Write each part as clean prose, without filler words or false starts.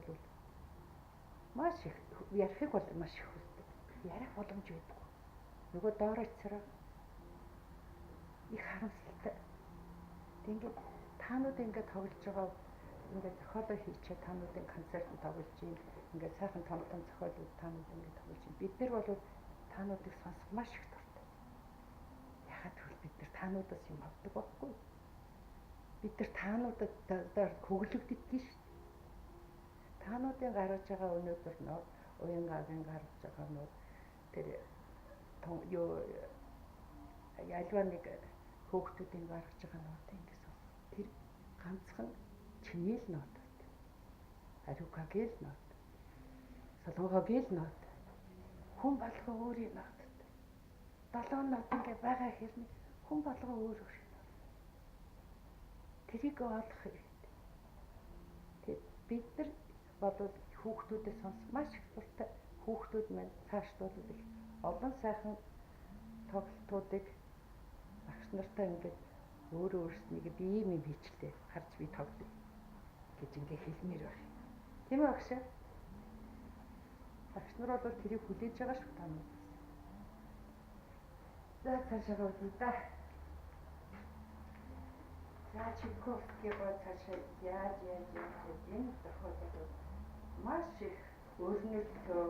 бол маш их ярихыг бол маш их хүсдэг. Ярих боломж байдаг. Нөгөө доороо цараа их харамсалтай. Ингээд таанууд ингээд тоглож байгаа ингээд зохиолоо хийчихээ таануудын концертанд тоглож юм. Ингээд сайхан том зохиолууд таанууд ингээд тоглож юм. Бид нар бол таануудыг сонсох маш их дуртай. Ягаад гэвэл бид нар таануудаас юм авдаг байхгүй. Бид нар таануудаар хөглөгдөж шүү дээ. Таануудын гаргаж байгаа өнөөдөр нөө уянгагийн гаргаж байгаа нөө тэр юу альва нэг хөөгтүүдийн гаргаж байгаа нот ингэж сонсох. Тэр ганцхан чиний л нот. Ариукагийн л нот. Солонгогийн л нот. Хүн болгоо өөрийн нот. 7 нот ингэ байгаа хэрнээ хүн болгоо өөр өөр нот. Тэрийг олох хэрэгтэй. Тэг бид нар бол хүүхдүүдэд сонсох маш их дуртай. Хүүхдүүд маань цаашлуулах их олон сайхан тоглолтуудыг багш нартай ингээд өөрөө өөрснийгөө бие юм хийчлээ харж би тоглоё гэж ингээ хэлмээр байна. Тийм үү багш? Багш нар бол тэрийг хүлээж байгаа шүү та нар. За цаашаа үзье да. За Чайковский бол цаашаа яаж энэ зохиолууд маш их өрнөлтөө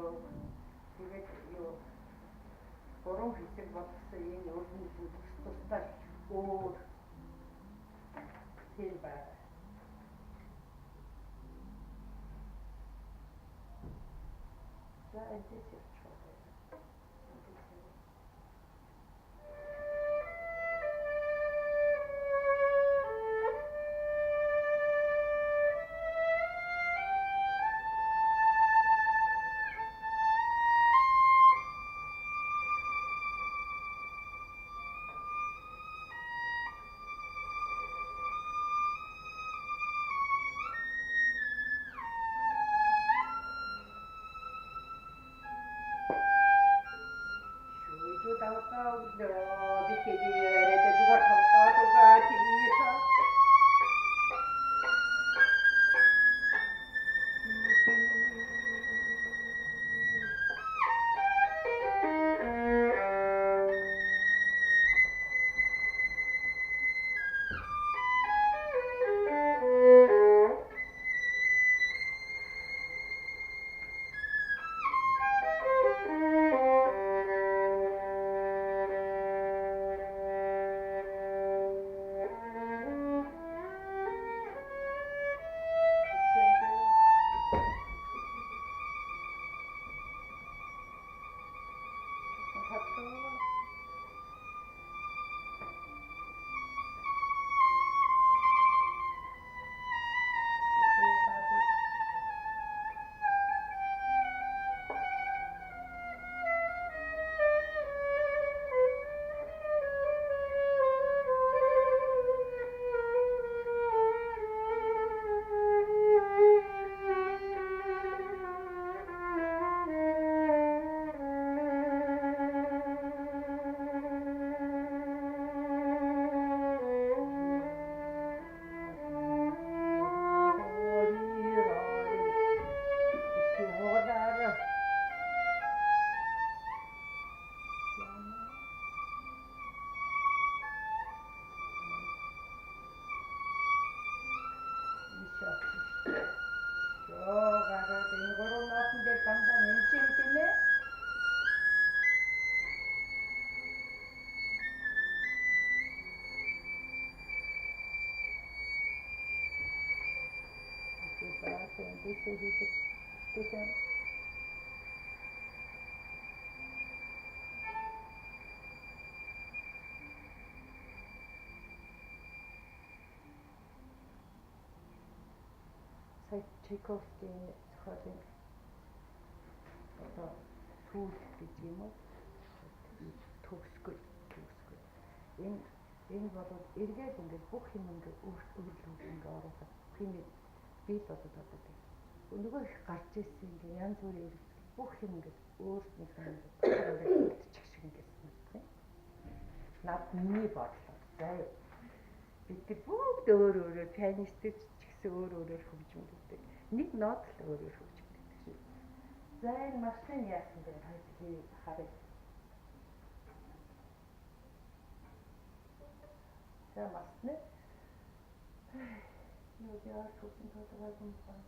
тэгээд юу 3 хэсэг болгосон энэ өрнөлтүүд тусдаа өөр тийм байна. За энэ тийм Чайковскийн зохиолын одоо сүүл гэж юм уу? Төгсгөл. Энэ бол эргээд ингээд бүх юм ингээд өөрлөлт ингээд оруулаад хэмээн бий болоод байгаа тийм. Нөгөө их гарч ирсэн ингээд янз бүрийн бүх юм ингээд өөрснийхөө ингээд үлдчих шиг ингээд санагдсан. Наад миний бодлоо. За бид бүгд өөр өөрөөр пианистч ч гэсэн өөр өөрөөр хөгжмөлдөг. Нэг нот л өөрөөр хөгжигддөг шүү. За энэ машин яасан бэ? Хоёулаа харъя. За машин юу яар хүчин тодорхой юм байна.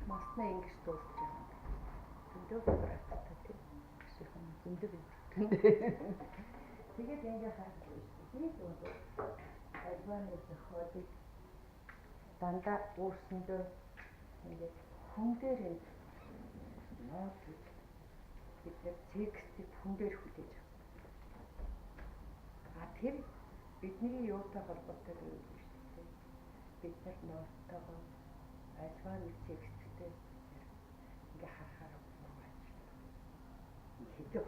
Маснаа ингэж дуусч байгаа юм. Зөндөө гэрэлтэй тийм. Гişхэн зөндөө гэрэлтэй. Тэгээд ингэ харах юм. Тэгээд альбаны зохиолыг дандаа өөрсөндөө ингэ хүн дээр энэ нот бид текстийг хүн дээр хүлээж авдаг. А тэр бидний юутай холбоотой юм биш үү? Бид нар ноттойгоо альбаны тексттэй ингээ харахаар байна. Хэдөө.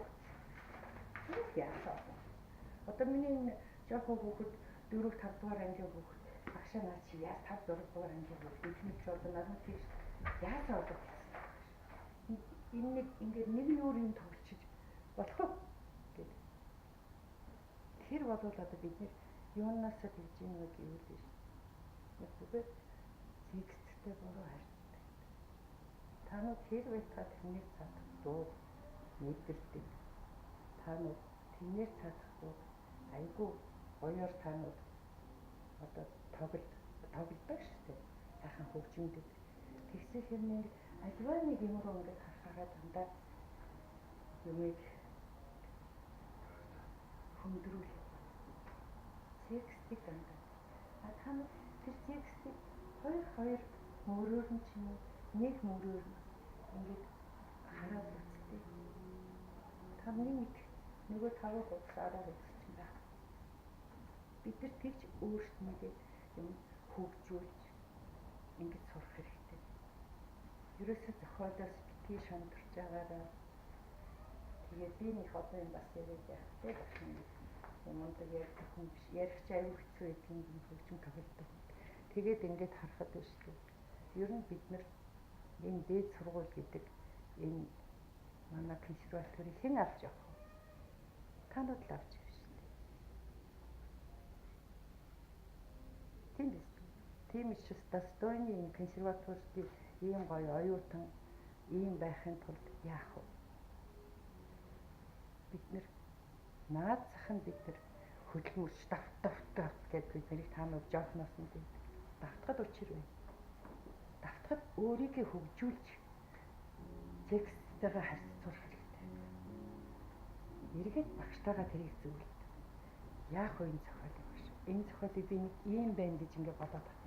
Яасан. Одоо миний жоохон хүүхэд 4-5 дугаар ангийн хүүхэд багшаа наа чи яа 5-6 дугаар ангийн хүүхэд бидний ч одоо надад тийш яасан одоо энэ нэг ингээ нэг юурын тоглож болох уу гэд. Тэр болвол одоо бид нэр юунаас л хийж ийн вэ гэвэл биш. Нэг зүгээр тексттэй буруу харьцдаг. Танууд хэрвээ та тэрний цаадах дуу мэдэрдэг. Танууд тэрний цаадах дуу айгүй гоёор танууд одоо тоглодог шүү дээ. Сайхан хөгжимдөд. Тэгсэн хэрнээ альва нэг юм руу ингээд харахаараа дандаа юмыг хөндрүүл. Текстийг дандаа. А танууд тэр текстийг хоёр мөрөөр нь ч юм уу нэг мөрөөр ингээд хараад үзтээ. Та нэг нөгөө тавыг уцаараа үзчих юм байна. Бид нар тэгж өөрсдөө юм хөгжүүлж ингэж сурах хэрэгтэй. Ерөөсөө зохиолоос битгий шантарч байгаараа тэгээд би нэг одоо юм бас яриад байх тийм юмд ярьдаг хүн биш. Ярих ч аюул хэцүү гэдэг юм хөгжим тоглодог. Тэгээд ингэж харахад биш үү. Ер нь бид нар энэ дээд сургууль гэдэг энэ манай консерваторийг хэн авч явах вэ? Танууд л авч явах шүү дээ. Тийм биз дээ. Тийм учраас Достоевны энэ консерваторийн ийм гоё оюутан ийм байхын тулд яах вэ? Бид нар наад зах нь бид нар хөдөлмөрч давтав гэдэг бид нарыг таанууд жоохноос нь дээ. Давтахад учир байна. Давтахад өөрийгөө хөгжүүлж тексттэйгээ харьцуулах хэрэгтэй. Эргээд багштайгаа тэрийг зөвлөд. Яах вэ энэ зохиолыг багш? Энэ зохиолыг би нэг ийм байна гэж ингээд бодоод байна.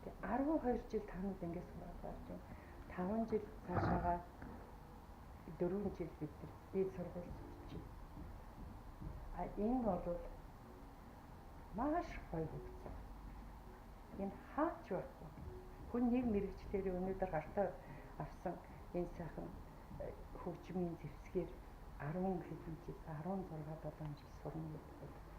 Тэгээ 12 жил танууд ингээд сураад байна. 5 жил цаашаага 4 жил бид нар дээд сургууль сурч. А энэ бол маш гоё хөгжсөн. Энэ хаач байхгүй. Хүн нэг мэрэгчлэр өнөөдөр гартаа авсан энэ сайхан хөгжмийн зэвсгээр 10 хэдэн жил 16 7 жил сурна гэдэг.